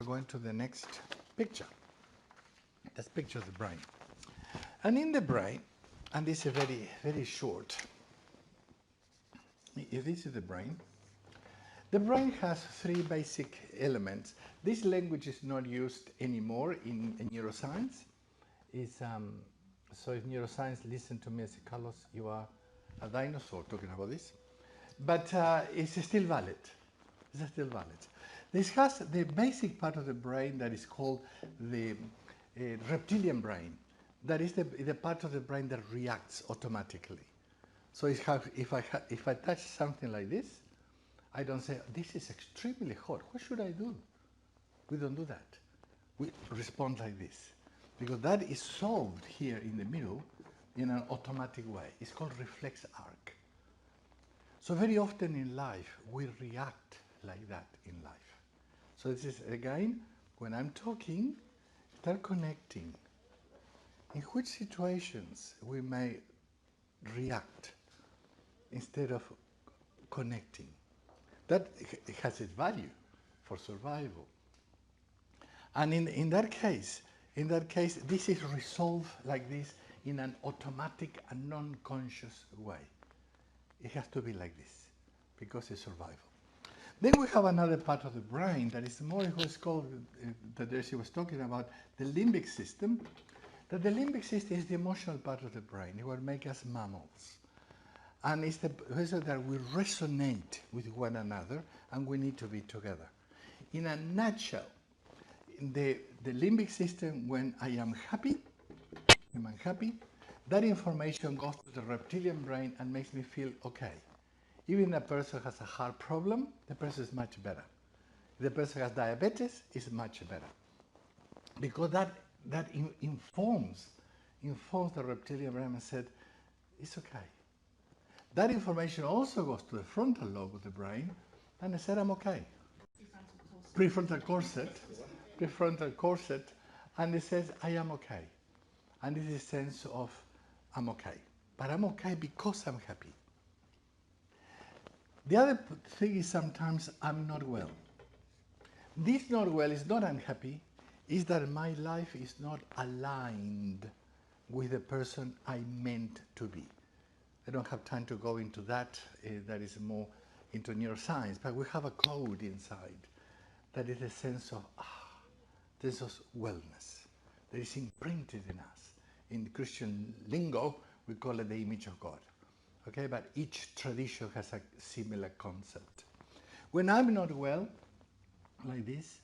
going to the next picture. That's picture of the brain. And in the brain, and this is very, very short. If this is the brain has three basic elements. This language is not used anymore in neuroscience. So if neuroscience listen to me and say, Carlos, you are a dinosaur talking about this. But it's still valid. It's still valid. This has the basic part of the brain that is called the reptilian brain. That is the part of the brain that reacts automatically. So if I touch something like this, I don't say, this is extremely hot. What should I do? We don't do that. We respond like this. Because that is solved here in the middle in an automatic way. It's called reflex arc. So very often in life, we react like that in life. So this is, again, when I'm talking, start connecting. In which situations we may react instead of connecting. That has its value for survival. And in that case, this is resolved like this in an automatic and non-conscious way. It has to be like this because it's survival. Then we have another part of the brain that is more what's called, that she was talking about, the limbic system. That the limbic system is the emotional part of the brain. It will make us mammals. And it's the reason that we resonate with one another and we need to be together. In a nutshell, the limbic system, when I am happy, that information goes to the reptilian brain and makes me feel okay. Even if a person has a heart problem, the person is much better. If the person has diabetes, it's much better. Because that informs the reptilian brain and said, it's okay. That information also goes to the frontal lobe of the brain, and it said, I'm okay. Prefrontal corset, and it says, I am okay. And this is a sense of, I'm okay. But I'm okay because I'm happy. The other thing is sometimes I'm not well. This not well is not unhappy, is that my life is not aligned with the person I meant to be. I don't have time to go into that. That is more into neuroscience, but we have a code inside that is a sense of wellness that is imprinted in us. In Christian lingo, we call it the image of God. Okay, but each tradition has a similar concept. When I'm not well, like this,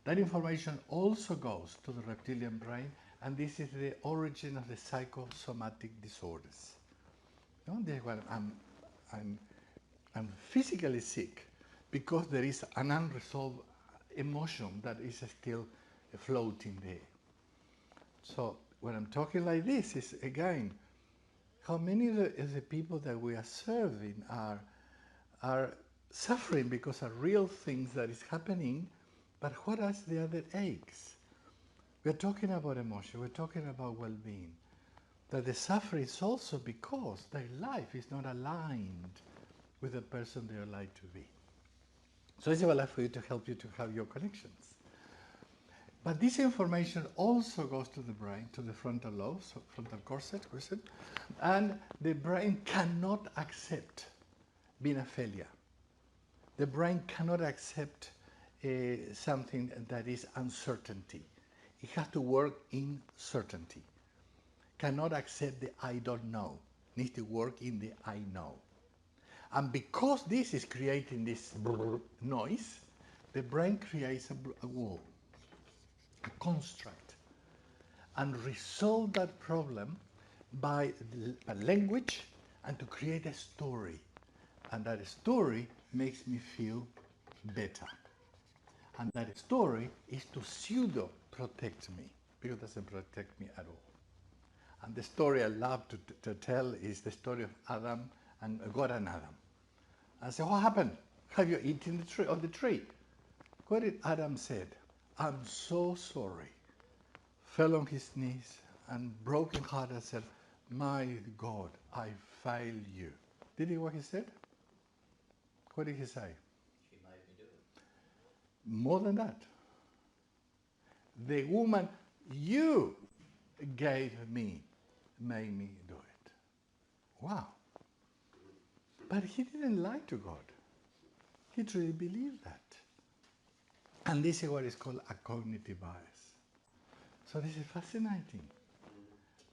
that information also goes to the reptilian brain, and this is the origin of the psychosomatic disorders. No, I'm physically sick because there is an unresolved emotion that is still floating there. So when I'm talking like this, is again, how many of the people that we are serving are suffering because of real things that is happening, but what are the other aches? We're talking about emotion, we're talking about well-being. That the suffering is also because their life is not aligned with the person they are like to be. So it's a life for you to help you to have your connections. But this information also goes to the brain, to the frontal lobe, so frontal cortex, and the brain cannot accept being a failure. The brain cannot accept something that is uncertainty. It has to work in certainty. Cannot accept the I don't know. Needs to work in the I know. And because this is creating this noise, the brain creates a wall, a construct, and resolve that problem by language and to create a story. And that story makes me feel better. And that story is to pseudo-protect me, because it doesn't protect me at all. And the story I love to tell is the story of Adam and God and Adam. I say, what happened? Have you eaten the tree? What did Adam said? I'm so sorry. Fell on his knees and broken hearted said, my God, I failed you. Did he what he said? What did he say? He made me do it. More than that. the woman you gave me made me do it. Wow. But he didn't lie to God. He truly believed that. And this is what is called a cognitive bias. So this is fascinating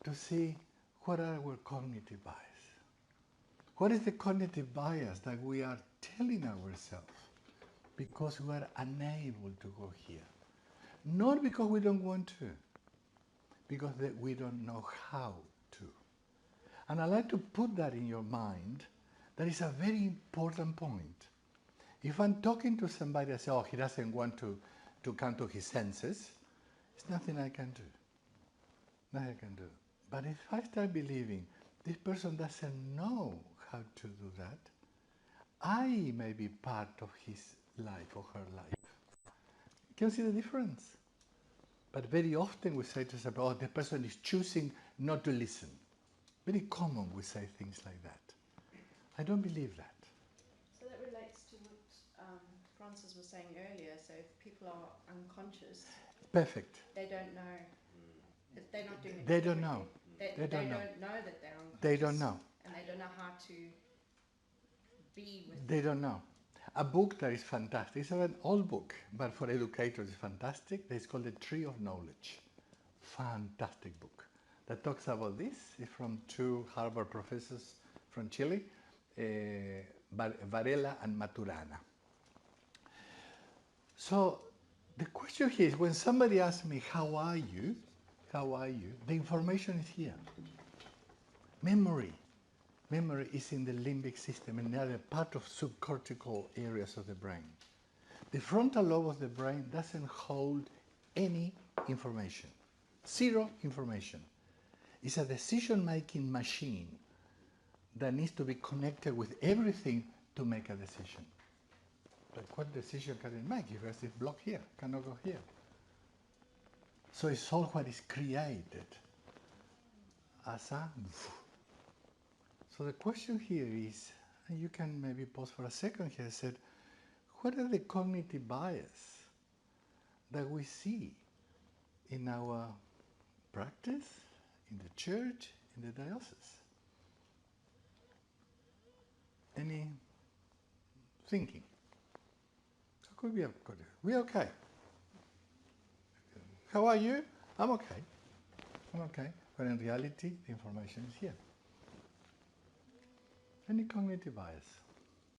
to see what are our cognitive bias. What is the cognitive bias that we are telling ourselves because we are unable to go here? Not because we don't want to, because we don't know how to. And I like to put that in your mind. That is a very important point. If I'm talking to somebody, I say, oh, he doesn't want to come to his senses, it's nothing I can do. Nothing I can do. But if I start believing this person doesn't know how to do that, I may be part of his life or her life. Can you see the difference? But very often we say to somebody, oh, the person is choosing not to listen. Very common we say things like that. I don't believe that. So that relates to what Francis was saying earlier. So if people are unconscious, Perfect. they don't know. They're not doing it. They don't know. They don't know that they're unconscious. They don't know. And they don't know how to be with. They don't know. A book that is fantastic, it's an old book, but for educators it's fantastic. It's called The Tree of Knowledge. Fantastic book that talks about this. It's from two Harvard professors from Chile, Varela and Maturana. So the question here is, when somebody asks me, how are you? How are you? The information is here. Memory. Memory is in the limbic system, in the other part of subcortical areas of the brain. The frontal lobe of the brain doesn't hold any information. Zero information. It's a decision-making machine that needs to be connected with everything to make a decision. But what decision can it make if there's this block here, cannot go here? So it's all what is created as a... So the question here is, and you can maybe pause for a second here, said, what are the cognitive bias that we see in our practice, in the church, in the diocese? Any thinking? How could we have got it? We're okay. How are you? I'm okay. I'm okay. But in reality, the information is here. Any cognitive bias?